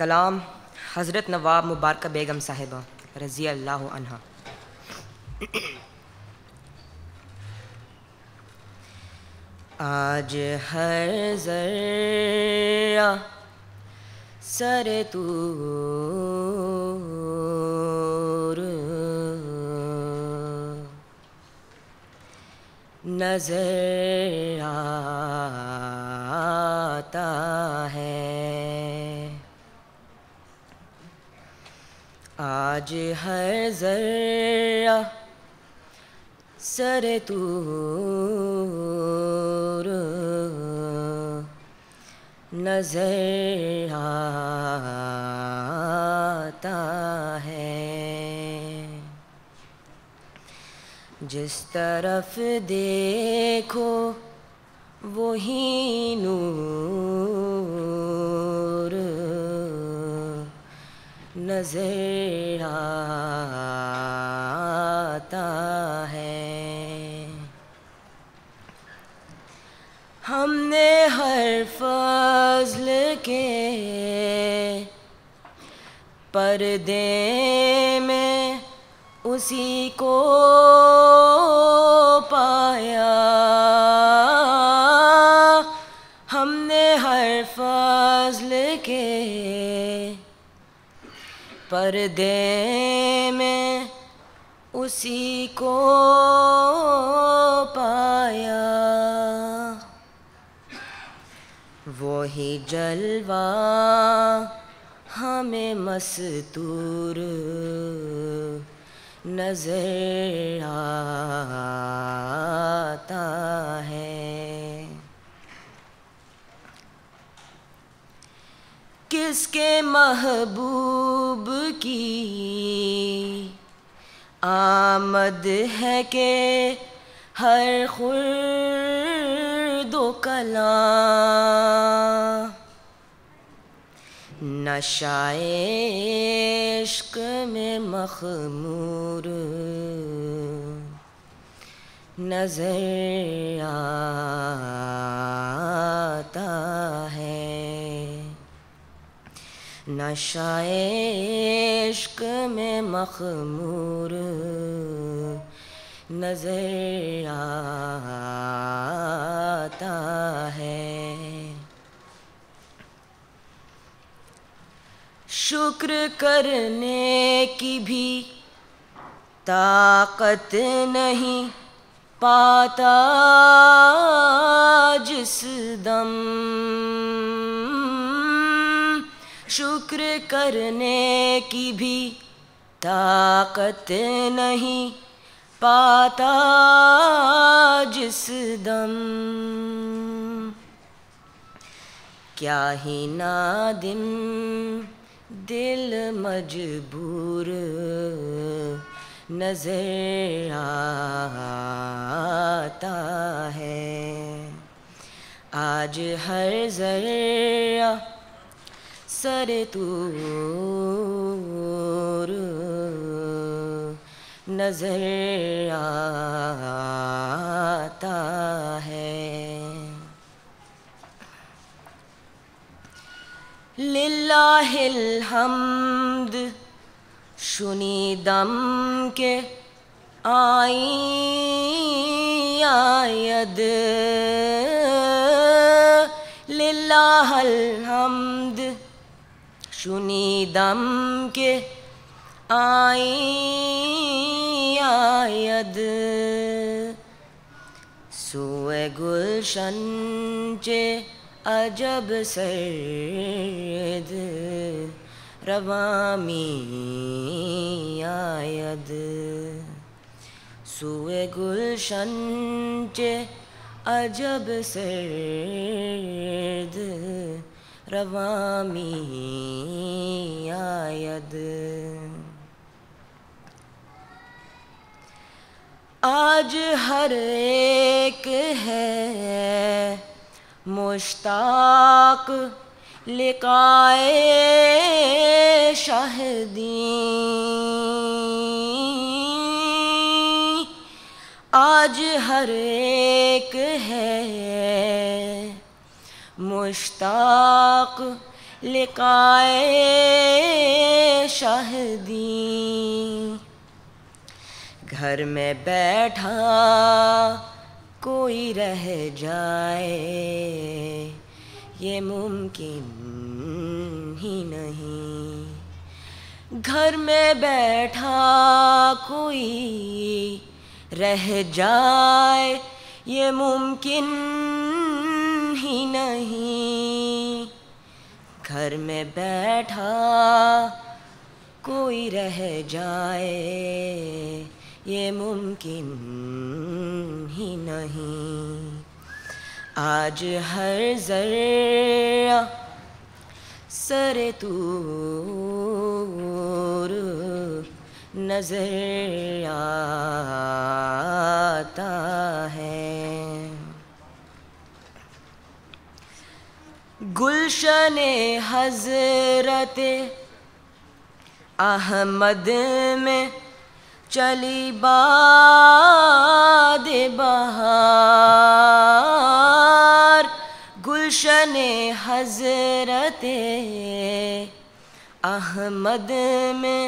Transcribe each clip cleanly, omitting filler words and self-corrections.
کلام حضرت نواب مبارکہ بیگم صاحبہ رضی اللہ عنہا۔ آج ہر ذرہ سر طور نظر آتا ہے، آج ہر ذرہ سر طور نظر آتا ہے، جس طرف دیکھو وہی نور نظر آتا ہے۔ ہم نے ہر فضل کے پردے میں اسی کو پایا، ہم نے ہر فضل کے پردے میں اسی کو پایا، وہی جلوہ ہمیں مستور نظر آتا ہے۔ کس کے محبوب کی آمد ہے کہ ہر خرد و کلاں نشہ عشق میں مخمور نظر آتا ہے، نشہ عشق میں مخمور نظر آتا ہے۔ شکر کرنے کی بھی طاقت نہیں پاتا جس دم، شکر کرنے کی بھی طاقت نہیں پاتا جس دم، کیا ہی نادم دل مجبور نظر آتا ہے، آج ہر ذرہ سر طور نظر آتا ہے۔ للہ الحمد شنیدم کے آئیں آید، للہ الحمد شنیدم کے آئیں آید، سوئے گلشن چے عجب سرد رواں می آید، سوئے گلشن چے عجب سرد رواں می آید، آج ہر ایک ہے مشتاق لقائے شاہدیں، آج ہر ایک ہے مشتاق لقائے شاہدی، گھر میں بیٹھا کوئی رہ جائے یہ ممکن ہی نہیں، گھر میں بیٹھا کوئی رہ جائے یہ ممکن ہی نہیں، گھر میں بیٹھا کوئی رہ جائے یہ ممکن ہی نہیں، آج ہر ذرہ سر طور نظر آتا ہے، گلشن حضرت احمد میں چلی باد بہار، گلشن حضرت احمد میں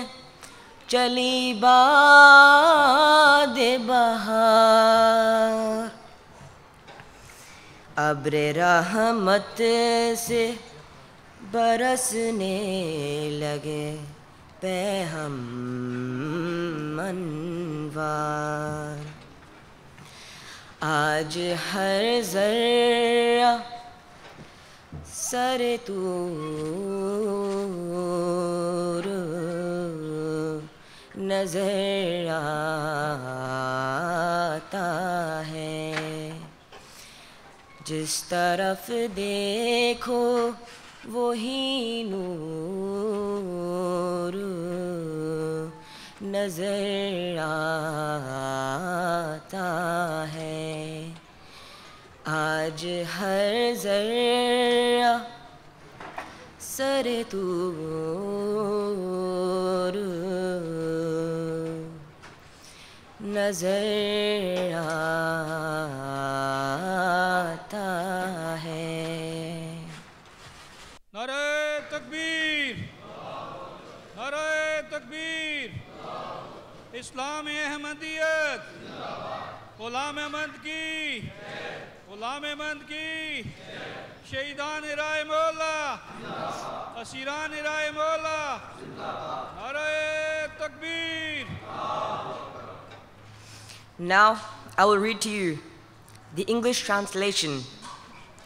چلی باد بہار، ابر رحمت سے برسنے لگے پہ ہم انوار، آج ہر ذرہ سر طور نظر آتا ہے، جس طرف دیکھو وہی نور نظر آتا ہے، آج ہر ذرہ سر طور نظر آتا ہے۔ نعرہ تکبیر، نعرہ تکبیر، اسلام احمدیت، غلام احمد کی، غلام احمد کی، شہیدان راہ مولا، اسیران راہ مولا، نعرہ تکبیر۔ Now I will read to you the English translation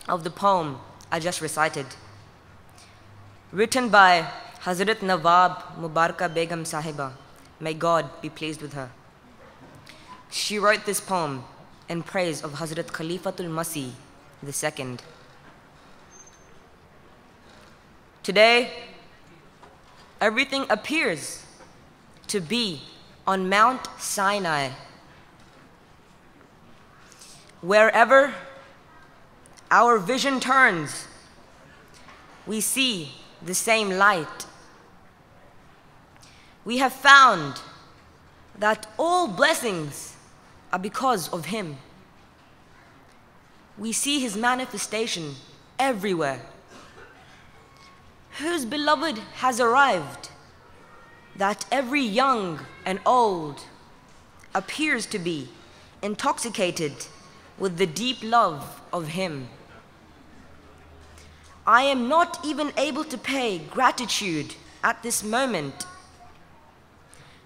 of the poem I just recited, written by Hazrat Nawab Mubaraka Begum Sahiba. May God be pleased with her. She wrote this poem in praise of Hazrat Khalifatul Masih II. Today, everything appears to be on Mount Sinai. Wherever our vision turns, we see the same light. We have found that all blessings are because of Him. We see His manifestation everywhere. Whose beloved has arrived, that every young and old appears to be intoxicated with the deep love of Him. I am not even able to pay gratitude at this moment.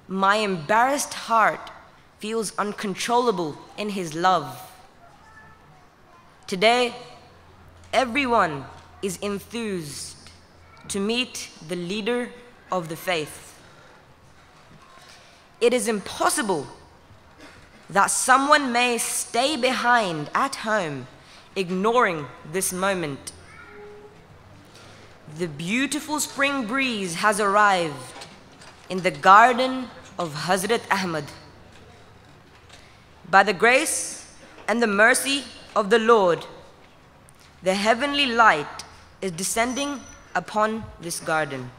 My embarrassed heart feels uncontrollable in His love. Today, everyone is enthused to meet the leader of the faith. It is impossible that someone may stay behind at home, ignoring this moment. The beautiful spring breeze has arrived in the garden of Hazrat Ahmad. By the grace and the mercy of the Lord, the heavenly light is descending upon this garden.